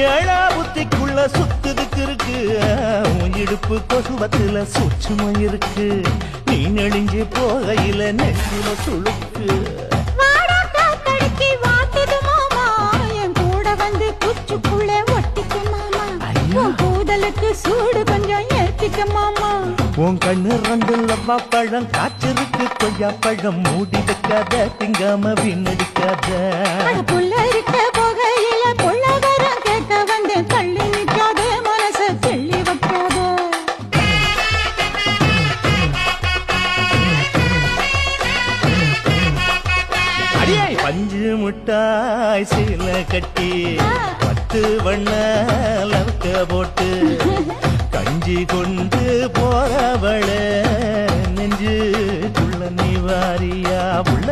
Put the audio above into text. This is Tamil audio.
ஏழா புத்திக்குள்ள சுத்துதுக்கு இருக்கு உன் இடுப்பு கொசுவத்துல சூட்சுமம் இருக்கு நீ நெளிஞ்சு போகையில நெஞ்சில சுழுக்கு சூடு கொஞ்சம் ஏத்திக்க மாமா உன் கண்ணு ரெண்டு லவ்வா பழம் காய்ச்சிருக்கு கொய்யா பழம் மூடி வைக்காத திங்காம வீணடிக்காத புள்ள இருக்க போகையில புள்ள வரம் கேட்க வந்தேன் தள்ளி நிற்காத மனச தெள்ளி வைக்காத அடியே பஞ்சு முட்டாய் சீல கட்டி 10 வண்ண லவக்க போட்டு கஞ்சி கொண்டு போறவள நெஞ்சுக்குள்ள நீ வாரியா புள்ள